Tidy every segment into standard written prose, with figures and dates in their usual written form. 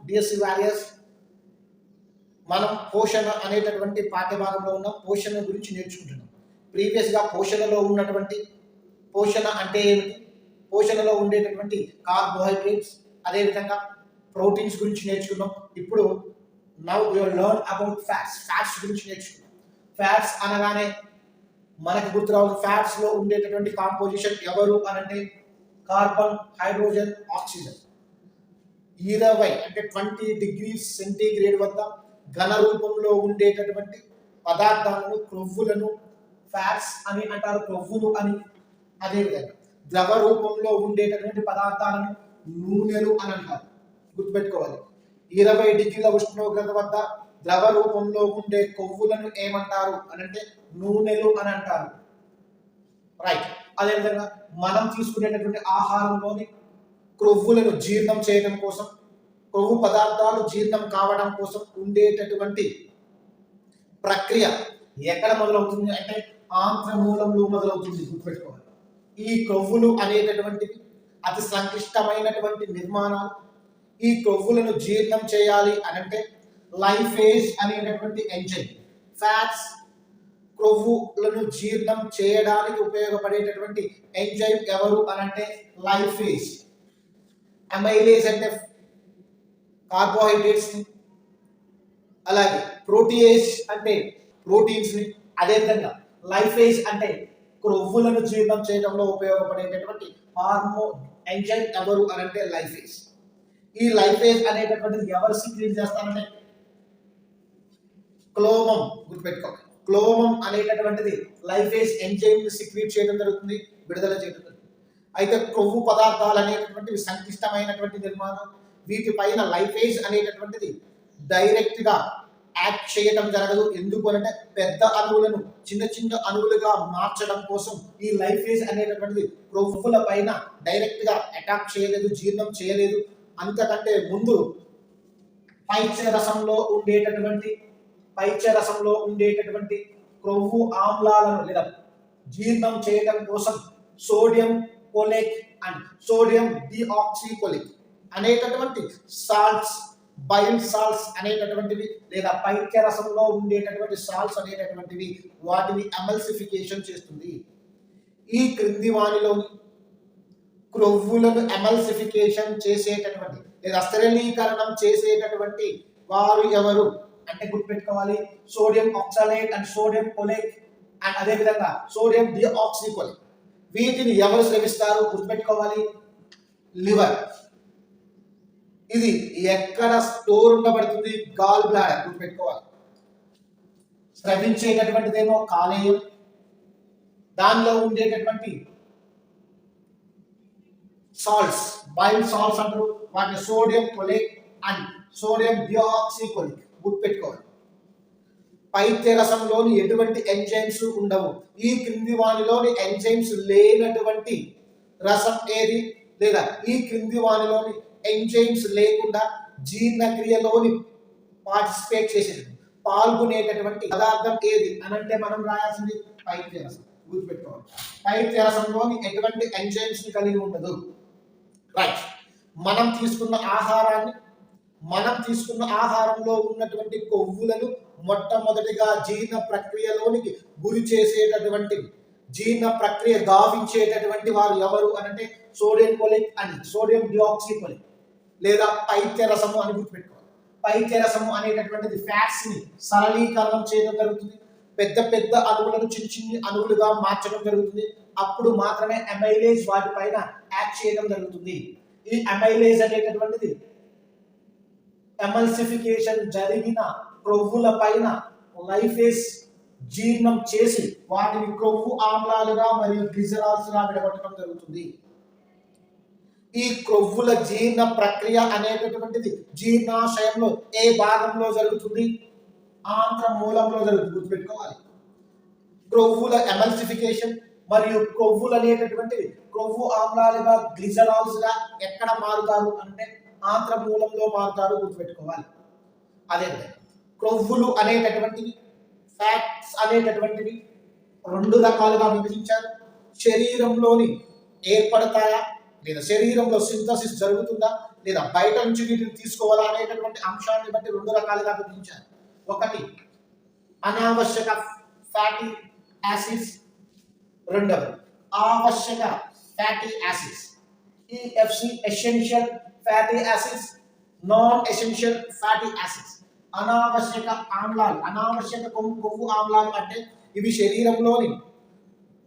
DSC warriors. మనం పోషణ అనేటటువంటి పాఠ్యభాగంలో ఉన్న పోషణ గురించి నేర్చుకుంటున్నాం. ప్రీవియస్గా పోషణలో ఉన్నటువంటి పోషణ అంటే ఏమిటి, పోషణలో ఉండేటటువంటి కార్బోహైడ్రేట్స్, అదేవిధంగా ప్రోటీన్స్ గురించి నేర్చుకున్నాం. ఇప్పుడు now you learn about fats గురించి నేర్చుకున్నాం. ఫ్యాట్స్ అనగానే మనకు గుర్తు రావాలి, ఫ్యాట్స్ లో ఉండేటటువంటి కాంపోజిషన్ ఎవరు అనంటే కార్బన్, హైడ్రోజన్, ఆక్సిజన్. 20 అంటే 20 degrees సెంటీగ్రేడ్ వద్ద ఘన రూపంలో ఉండేటటువంటి పదార్థాలను, క్రొవ్వులను ఫ్యాట్స్ అని అంటారు, క్రొవ్వులు అని. అదేవిధంగా ద్రవ రూపంలో ఉండేటటువంటి పదార్థాలను నూనెలు అని అంటారు. గుర్తుపెట్టుకోవాలి, 20 డిగ్రీల ఉష్ణోగ్రత వద్ద ద్రవ రూపంలో ఉండే కొవ్వులను ఏమంటారు అనంటే నూనెలు అని అంటారు. రైట్. అదేవిధంగా మనం తీసుకునేటటువంటి ఆహారంలోని క్రొవ్వులను జీర్ణం చేయడం కోసం, కొవ్వు పదార్థాలు జీర్ణం కావడం కోసం ఉండేటటువంటి ప్రక్రియ ఎక్కడ మొదలవుతుంది అంటే ఆంత్రమూలంలో మొదలవుతుంది. గుర్తుపెట్టుకోవాలి, ఈ కొవ్వులు అనేటటువంటివి అతి సంక్లిష్టమైనటువంటి నిర్మాణాలు. ఈ కొవ్వులను జీర్ణం చేయాలి అనంటే లైఫేజ్ అనేటటువంటి ఎంజైమ్, ఫ్యాట్స్ కొవ్వులను జీర్ణం చేయడానికి ఉపయోగపడేటటువంటి ఎంజైమ్ ఎవరు అనంటే లైఫేజ్. అమైలేజ్ అంటే కార్బోహైడ్రేట్స్ ని, అలాగే ప్రోటీయేజ్ అంటే ప్రోటీన్స్ ని, అదేవిధంగా లైఫేజ్ అంటే క్రొవ్వులను జీర్ణం చేయడంలో ఉపయోగపడేటటువంటి హార్మో ఎంజైమ్ ఎవరు అనంటే లైఫేజ్. ఈ లైఫేజ్ అనేటటువంటిది ఎవరు సీక్రెట్ చేస్తారంటే క్లోమం. గుర్తుపెట్టుకోవాలి, క్లోమం అనేటటువంటిది లైఫేజ్ ఎంజైమ్ ని సీక్రెట్ చేయడం జరుగుతుంది, విడుదల చేయడం జరుగుతుంది. అయితే కొవ్వు పదార్థాలు అనేటటువంటివి సంక్లిష్టమైనటువంటి నిర్మాణం. వీటిపైన లైఫేజ్ అనేటటువంటిది డైరెక్ట్ గా యాక్ట్ చేయడం జరగదు. ఎందుకు అంటే పెద్ద అణువులను చిన్న చిన్న అణువులుగా మార్చడం కోసం ఈ లైఫేజ్ అనేటటువంటిది కొవ్వుల పైన డైరెక్ట్ గా అటాక్ చేయలేదు, జీర్ణం చేయలేదు. అంతకంటే ముందు పైత్యరసంలో ఉండేటటువంటి క్రొవ్వు ఆమ్లాలను లేదా జీర్ణం చేయడం కోసం సోడియం కోలేట్ అండ్ సోడియం డిఆక్సికోలేట్ అనేటటువంటి సాల్ట్స్, బైల్ సాల్ట్స్ అనేటటువంటివి లేదా పైత్యరసంలో ఉండేటటువంటి సాల్ట్స్ అనేటటువంటివి వాటిని ఎమల్సిఫికేషన్ చేస్తుంది. ఈ క్రింది వానిలోని క్రొవ్వులను ఎమల్సిఫికేషన్ చేసేటటువంటి లేదా స్థిరీకరణం చేసేటటువంటి వారు ఎవరు అంటే గుర్తుపెట్టుకోవాలి, sodium oxalate and sodium cholate and అదేవిధంగా సోడియం డిఆక్సికోలేట్. వీటిని ఎవరు స్రవిస్తారు గుర్తుపెట్టుకోవాలి, లివర్. ఇది ఎక్కడ స్టోర్ ఉండబడుతుంది, గాల్ బ్లాడర్. గుర్తుపెట్టుకోవాలి, స్రవించేటటువంటిదేమో కాలేయం, దానిలో ఉండేటటువంటి సాల్ట్స్, బైల్ సాల్ట్స్ అంటారు వాటిని సోడియం కోలేట్ అండ్ సోడియం డిఆక్సికోలేట్. గుర్తుపెట్టుకోవాలి, పైత్యరసంలోని ఎటువంటి ఎంజైమ్స్ ఉండవు. ఈ క్రింది వానిలోని ఎంజైమ్స్ లేనటువంటి రసం ఏది లేదా ఈ క్రింది వానిలోని ఎంజైమ్స్ లేకుండా జీర్ణక్రియలోని పార్టిసిపేట్ చేసేది పాల్గొనేటటువంటి పదార్థం ఏది అనంటే మనం రాయాల్సింది పైత్యరసం. గుర్తుపెట్టుకోవాలి, పైత్యరసంలోని ఎటువంటి ఎంజైమ్స్ ని కలిగి ఉండదు. రైట్. మనం తీసుకున్న ఆహారంలో ఉన్నటువంటి కొవ్వులను మొట్టమొదటిగా జీర్ణ ప్రక్రియలోనికి గురి చేసేటటువంటి, జీర్ణ ప్రక్రియ గావించేటటువంటి వారు ఎవరు అనంటే సోడియం కోలేట్ అని సోడియం డిఆక్సికోలేట్ లేదా పైత్యరసము అని గుర్తుపెట్టుకోవాలి. పైత్యరసము అనేటటువంటిది ఫ్యాట్స్ ని సరళీకరణం చేయడం జరుగుతుంది, పెద్ద పెద్ద అణువులను చిన్న చిన్న అణువులుగా మార్చడం జరుగుతుంది. అప్పుడు మాత్రమే అమైలేజ్ వాటిపైన యాక్ట్ చేయడం జరుగుతుంది. ఈ అమైలేజ్ అనేటటువంటిది ఎమల్సిఫికేషన్ జరిగిన క్రొవ్వుల పైన లైఫేజ్ జీర్ణం చేసి వాటిని క్రొవ్వు ఆమ్లాలుగా మరియు గ్లిజరాల్స్ గా విడగొట్టడం జరుగుతుంది. ఈ క్రొవ్వుల జీర్ణ ప్రక్రియ అనేటటువంటిది జీర్ణాశయంలో ఏ భాగంలో జరుగుతుంది, ఆంత్రమూలంలో జరుగుతుంది. గుర్తుపెట్టుకోవాలి, క్రొవ్వుల ఎమల్సిఫికేషన్ మరియు క్రొవ్వులు అనేటటువంటివి క్రొవ్వు ఆమ్లాలుగా గ్లిజరాల్స్ గా ఎక్కడ మారుతారు అంటే ఆంత్రమూలంలో మారుతారు. గుర్తుపెట్టుకోవాలి. అదేవిధంగా క్రొవ్వులు అనేటటువంటివి, ఫ్యాట్స్ అనేటటువంటివి రెండు రకాలుగా విభజించారు. శరీరంలోని ఏర్పడతాయా లేదా శరీరంలో సింథసిస్ జరుగుతుందా లేదా బయట నుంచి వీటిని తీసుకోవాలా అనేటటువంటి అంశాన్ని బట్టి రెండు రకాలుగా విభజించారు. ఒకటి అనావశ్యక ఫ్యాటీ యాసిడ్స్, రెండవది ఆవశ్యక fatty acids. EFC essential fatty acids, non essential fatty acids. అనావశ్యక ఆమ్లాలు, అనావశ్యక కొవ్వు ఆమ్లాలు అంటే ఇవి శరీరంలోని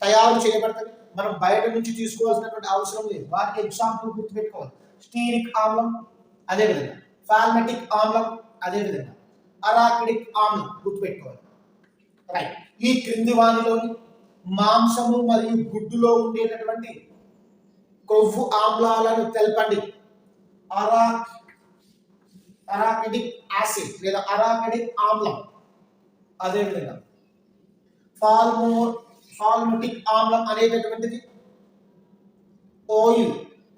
తయారు చేయబడతాయి, మనం బయట నుంచి తీసుకోవాల్సినటువంటి అవసరం లేదు. వాటికి ఎగ్జాంపుల్ గుర్తుపెట్టుకోవాలి. స్టీరిక్ ఆమ్లం, అదేవిధంగా ఫార్మటిక్ ఆమ్లం, అదేవిధంగా అరాకిడిక్ ఆమ్లం గుర్తుపెట్టుకోవాలి. రైట్. ఈ క్రింది వానిలోని మాంసము మరియు గుడ్డులో ఉండేటటువంటి కొవ్వు ఆమ్లాలను తెలపండి. అరాకిడిక్ యాసిడ్ లేదా అరాకిడిక్ ఆమ్లం, అదేవిధంగా ఫాల్మటిక్ ఆమ్లం అనేటటువంటిది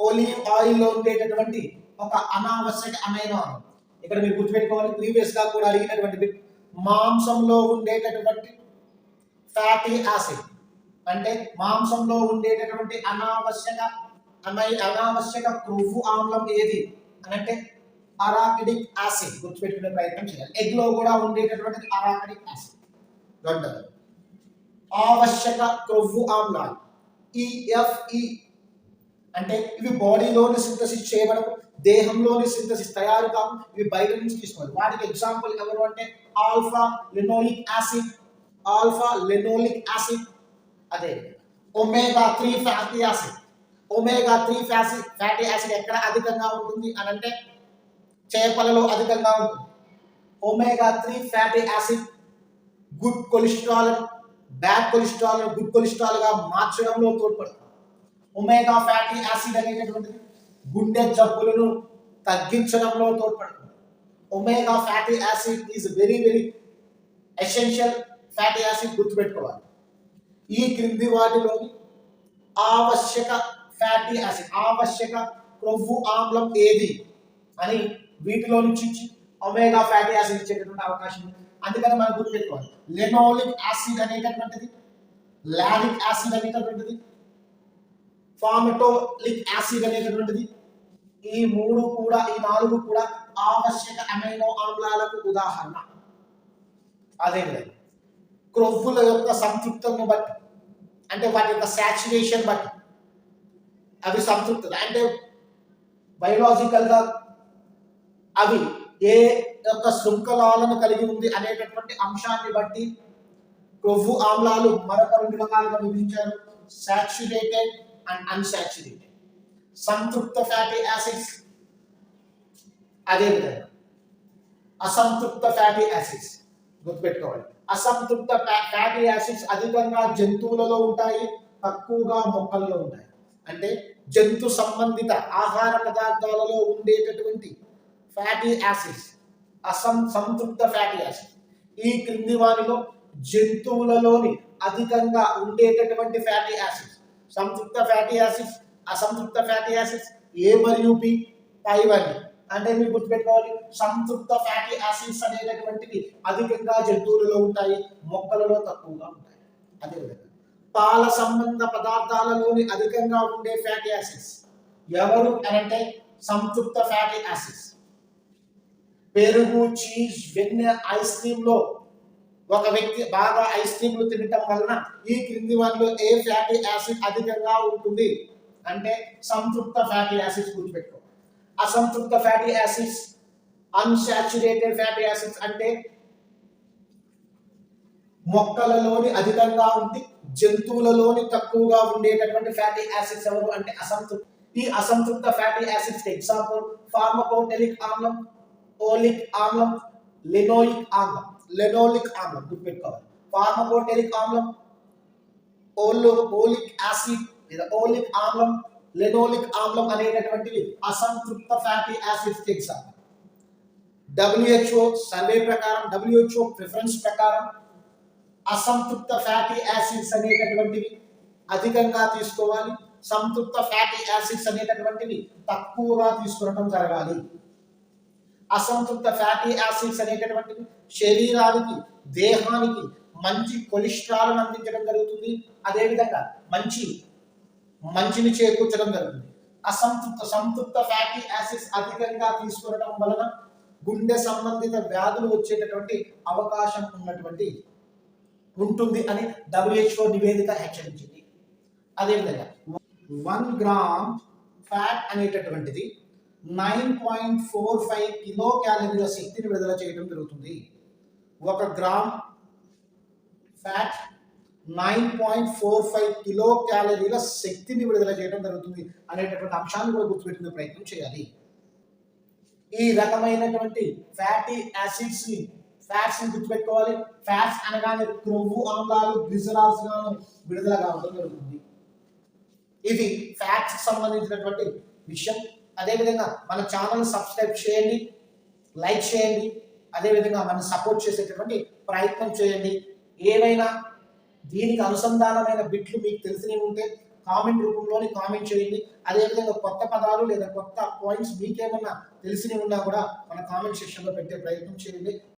ఒలివ్ ఆయిల్ లో ఉండేటటువంటి ఒక అనావశ్యక అమైనో ఆమ్లం. ఇక్కడ మీరు గుర్తుపెట్టుకోవాలి, ప్రీవియస్ గా కూడా అడిగినటువంటి మాంసంలో ఉండేటటువంటి ఫ్యాటీ యాసిడ్ అంటే మాంసంలో ఉండేటటువంటి అనావశ్యక కొవ్వు ఆమ్లం ఏది అని అంటే అరాకిడిక్ యాసిడ్. గుర్తుపెట్టుకునే ప్రయత్నం చేయాలి. ఎగ్ లో కూడా ఉండేటటువంటిది అరాకిడిక్ యాసిడ్. రెండవది ఆవశ్యక కొవ్వు ఆమ్లాలు EFE అంటే ఇవి బాడీలోని సింథసిస్ చేయబడవు, దేహంలోని సింథసిస్ తయారు కావు, ఇవి బయట నుంచి తీసుకోవాలి. వాటికి ఎగ్జాంపుల్ ఎవరు అంటే ఆల్ఫా లెనోలిక్ యాసిడ్, అదే omega 3 fatty acid. Omega 3 fatty acid ఎక్కడ అధికంగా ఉంటుంది అని అంటే చేపలలో అధికంగా ఉంటుంది. Omega 3 fatty acid good cholesterol, bad cholesterol good cholesterol గా మార్చడంలో తోడ్పడుతుంది. ఒమేగా ఫ్యాటీ యాసిడ్ అనేటటువంటిది గుండె జబ్బులను తగ్గించడంలో తోడ్పడుతుంది. Omega fatty acid is very very essential fatty acid, గుర్తుపెట్టుకోవాలి. ఈ క్రింది వాటిలోని ఆవశ్యక ఫ్యాటీ యాసిడ్, ఆవశ్యక కొవ్వు ఆమ్లం ఏది అని వీటిలో నుంచి ఒమేగా ఫ్యాటీ యాసిడ్ ఇచ్చేటటువంటి అవకాశం ఉంది. అందుకని మనం గుర్తుపెట్టుకోవాలి. లెనోలిక్ యాసిడ్ అనేటటువంటిది, లారిక్ యాసిడ్ అనేటటువంటిది, ఫార్మటోలిక్ యాసిడ్ అనేటటువంటిది, ఈ నాలుగు కూడా ఆవశ్యక అమైనో ఆమ్లాలకు ఉదాహరణ. అదేవిధంగా క్రొవ్వుల యొక్క సంతృప్తను బట్టి అంటే వాటి యొక్క సాచురేషన్ బట్టి అవి సంతృప్తత అంటే బయోలాజికల్ గా అవి ఏ యొక్క శృంఖలాలను కలిగి ఉంది అనేటటువంటి అంశాన్ని బట్టి కొవ్వు ఆమ్లాలు మరొక రెండు రకాలుగా విభజించారు. Saturated and unsaturated. సంతృప్త ఫ్యాటీ యాసిడ్స్, అదేవిధంగా అసంతృప్త ఫ్యాటీ యాసిడ్స్. గుర్తుపెట్టుకోవాలి, అసంతృప్త ఫ్యాటీ యాసిడ్స్ అధికంగా జంతువులలో ఉంటాయి, తక్కువగా మొక్కల్లో ఉంటాయి. అంటే జంతు సంబంధిత ఆహార పదార్థాలలో ఉండేటటువంటి ఫ్యాటీ యాసిడ్స్ సంతృప్త ఫ్యాటీ యాసిడ్స్. ఈ క్రింది వారిలో జంతువులలోని అధికంగా ఉండేటటువంటి ఫ్యాటీ యాసిడ్స్ సంతృప్త ఫ్యాటీ యాసిడ్స్, అసంతృప్త ఫ్యాటీ యాసిడ్స్ A మరియు B పైవన్నీ. అంటే మీరు గుర్తుపెట్టుకోవాలి, సంతృప్త ఫ్యాటీ యాసిడ్స్ అనేటటువంటివి అధికంగా జంతువులలో ఉంటాయి, మొక్కలలో తక్కువగా ఉంటాయి. అదేవిధంగా పాల సంబంధ పదార్థాలలోని అధికంగా ఉండే ఫ్యాటీ యాసిడ్స్ ఎవరు అంటే సంతృప్త ఫ్యాటీ యాసిడ్స్. పెరుగు, చీజ్, వెన్నె, ఐస్ క్రీమ్ లో ఒక వ్యక్తి బాగా ఐస్ క్రీమ్లు తినటం వలన ఈ క్రింది వాటిలో ఏ ఫ్యాటీ యాసిడ్ అధికంగా ఉంటుంది అంటే సంతృప్త ఫ్యాటీ యాసిడ్స్. గుర్తుపెట్టుకో. అసంతృప్త fatty acids, unsaturated fatty acids అంటే మొక్కలలోని అధికంగా ఉంది, జంతువులలోని తక్కువగా ఉండేటటువంటి ఫ్యాటీ యాసిడ్స్ ఎవరు అంటే అసంతృప్త. ఈ అసంతృప్త ఫ్యాటీ యాసిడ్స్ ఎగ్జాంపుల్ ఫార్మకోటెలిక్ ఆమ్లం, ఓలిక్ ఆమ్లం, లెనోయిక్ ఆమ్లం. లెనోలిక్ ఆమ్లం గుర్తుపెట్టుకోవాలి. ఫార్మకోటెలిక్ ఆమ్లం, ఓలిక్ యాసిడ్ లేదా ఓలిక్ ఆమ్లం, లెనోలిక్ ఆమ్లం అనేటటువంటివి అసంతృప్త fatty acids example. WHO survey ప్రకారం, WHO ప్రిఫరెన్స్ ప్రకారం అసంతృప్త ఫ్యాటీ యాసిడ్స్ అనేటటువంటివి అధికంగా తీసుకోవాలి, సంతృప్త ఫ్యాటీ యాసిడ్స్ అనేటటువంటివి తక్కువగా తీసుకోవడం జరగాలి. అసంతృప్త ఫ్యాటీ యాసిడ్స్ అనేటటువంటివి శరీరానికి, దేహానికి మంచి కొలెస్ట్రాల్ అందించడం జరుగుతుంది, అదేవిధంగా మంచిని చేకూర్చడం జరుగుతుంది. సంతృప్త ఫ్యాటీ యాసిడ్స్ అధికంగా తీసుకోవడం వలన గుండె సంబంధిత వ్యాధులు వచ్చేటటువంటి అవకాశం ఉంటుంది అని WHO నివేదిక హెచ్చరించింది. అదేవిధంగా 1 గ్రామ్ ఫ్యాట్ అనేటటువంటిది 9.45 కిలో క్యాలరీల శక్తిని విడుదల చేయడం జరుగుతుంది. 1 గ్రామ్ ఫ్యాట్ 9.45 కిలో క్యాలరీల శక్తిని విడుదల చేయడం జరుగుతుంది అనేటటువంటి అంశాన్ని కూడా గుర్తుపెట్టుకునే ప్రయత్నం చేయాలి. ఈ రకమైనటువంటి ఫ్యాటీ యాసిడ్స్ ని గుర్తుపెట్టుకోవాలి. ఫ్యాట్స్ అనగానే క్రొవ్వు ఆమ్లాలు గ్లిసరాల్స్ విడుదల కావడం జరుగుతుంది. ఇది ఫ్యాట్స్ సంబంధించినటువంటి విషయం. అదేవిధంగా మన ఛానల్ సబ్స్క్రైబ్ చేయండి, లైక్ చేయండి, అదేవిధంగా మనం సపోర్ట్ చేసేటటువంటి ప్రయత్నం చేయండి. ఏవైనా దీనికి అనుసంధానమైన బిట్లు మీకు తెలిసినవి ఉంటే కామెంట్ రూపంలోని కామెంట్ చేయండి. అదేవిధంగా కొత్త పదాలు లేదా కొత్త పాయింట్స్ మీకేమన్నా తెలిసినవి ఉన్నా కూడా మన కామెంట్ సెక్షన్లో పెట్టే ప్రయత్నం చేయండి.